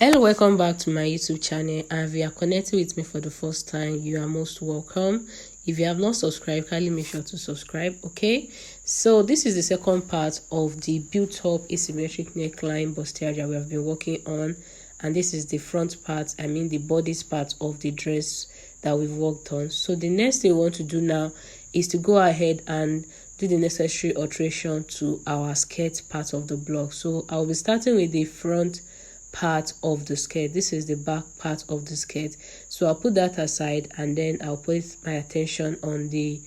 Hello, welcome back to my YouTube channel, and if you are connecting with me for the first time, you are most welcome. If you have not subscribed, kindly make sure to subscribe. Okay, so this is the second part of the built-up asymmetric neckline bustier that we have been working on, and this is the front part, the bodice part of the dress that we've worked on. So the next thing we want to do now is to go ahead and do the necessary alteration to our skirt part of the block. So I'll be starting with the front part of the skirt. This is the back part of the skirt, so I'll put that aside and then I'll put my attention on the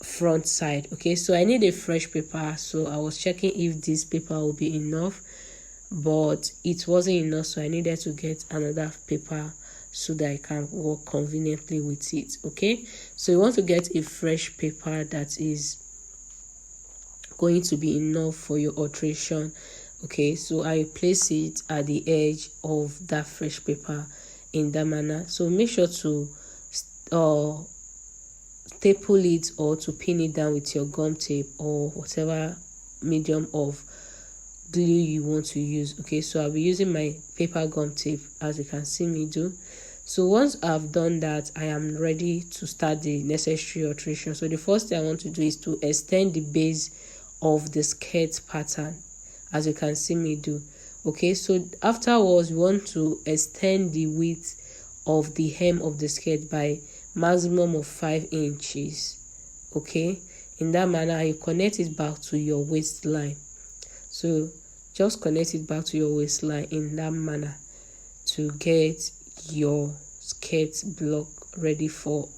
front side. Okay, so I need a fresh paper, so I was checking if this paper will be enough, but it wasn't enough, so I needed to get another paper so that I can work conveniently with it. Okay, so you want to get a fresh paper that is going to be enough for your alteration. Okay, so I place it at the edge of that fresh paper in that manner. So make sure to staple it or to pin it down with your gum tape or whatever medium of glue you want to use. Okay, so I'll be using my paper gum tape, as you can see me do. So once I've done that, I am ready to start the necessary alteration. So the first thing I want to do is to extend the base of the skirt pattern, as you can see me do. Okay, so afterwards we want to extend the width of the hem of the skirt by maximum of 5 inches. Okay, in that manner you connect it back to your waistline. So just connect it back to your waistline in that manner to get your skirt block ready for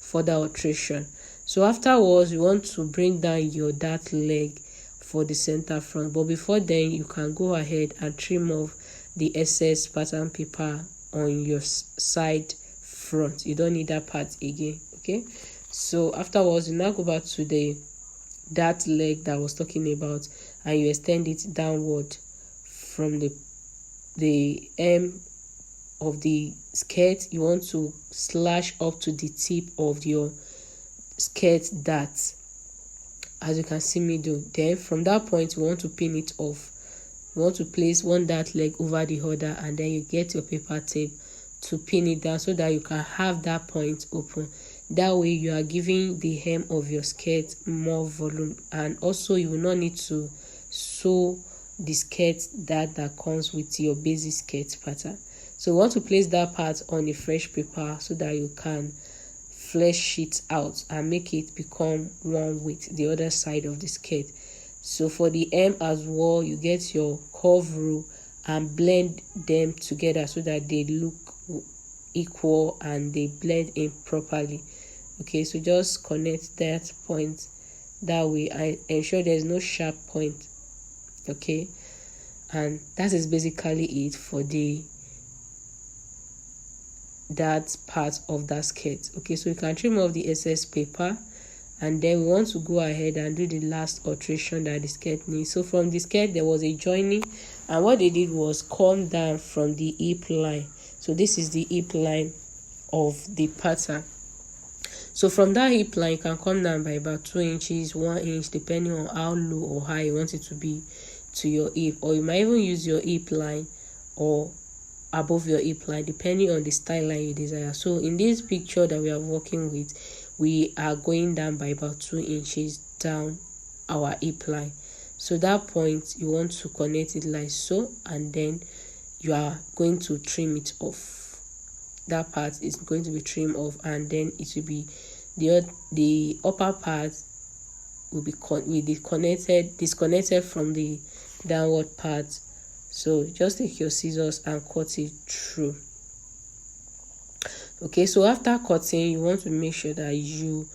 further alteration. So afterwards you want to bring down your dart leg for the center front, but before then you can go ahead and trim off the excess pattern paper on your side front. You don't need that part again. Okay, so afterwards you now go back to the dart leg that I was talking about and you extend it downward from the hem of the skirt. You want to slash up to the tip of your skirt dart, as you can see me do. Then from that point you want to pin it off. You want to place one dart leg over the other, and then you get your paper tape to pin it down so that you can have that point open. That way you are giving the hem of your skirt more volume, and also you will not need to sew the skirt that comes with your basic skirt pattern. So you want to place that part on a fresh paper so that you can flesh it out and make it become one with the other side of the skirt. So for the hem as well, you get your curve rule and blend them together so that they look equal and they blend in properly. Okay, so just connect that point. That way I ensure there's no sharp point. Okay, and that is basically it for that part of that skirt. Okay, so you can trim off the excess paper, and then we want to go ahead and do the last alteration that the skirt needs. So from the skirt there was a joining, and what they did was come down from the hip line. So this is the hip line of the pattern. So from that hip line you can come down by about 2 inches, 1 inch, depending on how low or high you want it to be to your hip, or you might even use your hip line or above your hip line, depending on the style line you desire. So in this picture that we are working with, we are going down by about 2 inches down our hip line. So that point you want to connect it like so, and then you are going to trim it off. That part is going to be trimmed off, and then it will be the upper part will be disconnected from the downward part. So just take your scissors and cut it through. Okay, so after cutting you want to make sure that you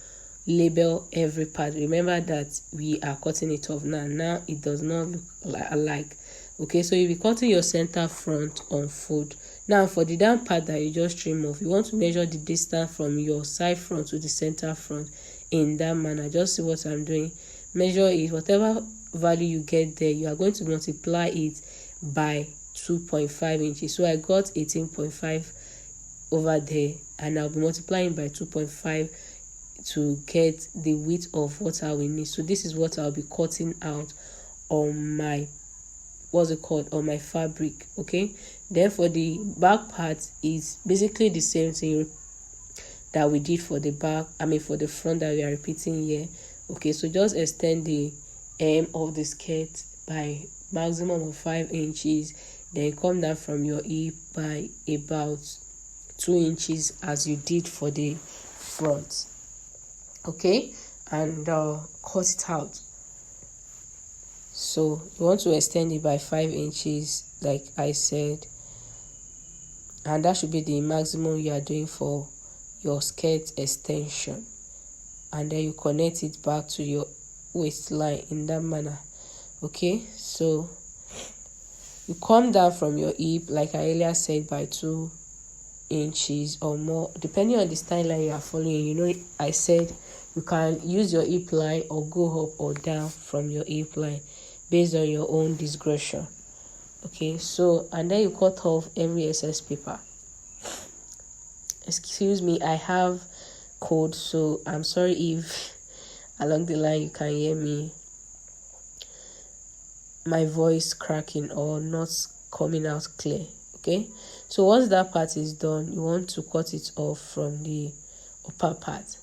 label every part. Remember that we are cutting it off now it does not look alike. Okay, so you'll be cutting your center front on fold. Now for the down part that you just trim off, you want to measure the distance from your side front to the center front in that manner. Just see what I'm doing. Measure it. Whatever value you get there, you are going to multiply it by 2.5 inches. So I got 18.5 over there, and I'll be multiplying by 2.5 to get the width of what I will need. So this is what I'll be cutting out on my what's it called, on my fabric. Okay, then for the back part is basically the same thing that we did for the back, for the front, that we are repeating here. Okay, so just extend the hem of the skirt by maximum of 5 inches, then come down from your hip by about 2 inches as you did for the front. Okay, and cut it out. So you want to extend it by 5 inches like I said, and that should be the maximum you are doing for your skirt extension, and then you connect it back to your waistline in that manner. Okay, so you come down from your hip like I earlier said by 2 inches or more, depending on the style line you are following. You know, I said you can use your hip line or go up or down from your hip line based on your own discretion. Okay, so and then you cut off every excess paper. Excuse me, I have cold, so I'm sorry if along the line you can hear my voice cracking or not coming out clear. Okay, so once that part is done, you want to cut it off from the upper part.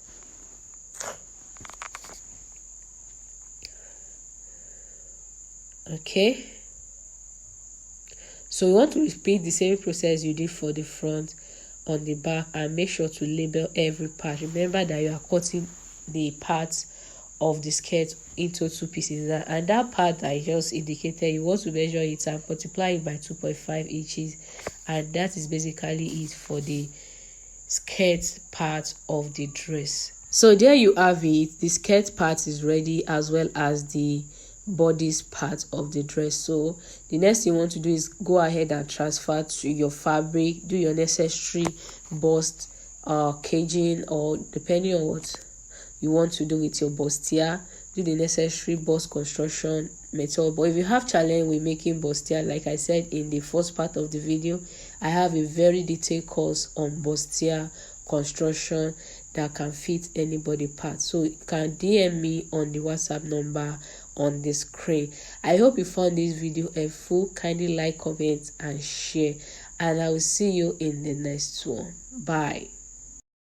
Okay, so you want to repeat the same process you did for the front on the back, and make sure to label every part. Remember that you are cutting the parts of the skirt into 2 pieces, and that part I just indicated, you want to measure it and multiply it by 2.5 inches, and that is basically it for the skirt part of the dress. So there you have it. The skirt part is ready, as well as the bodice part of the dress. So the next thing you want to do is go ahead and transfer to your fabric, do your necessary bust caging, or depending on what you want to do with your bustier, do the necessary bust construction method. But if you have challenge with making bustier, like I said in the first part of the video, I have a very detailed course on bustier construction that can fit anybody part. So you can DM me on the WhatsApp number on the screen. I hope you found this video helpful. Kindly like, comment and share, and I will see you in the next one. Bye.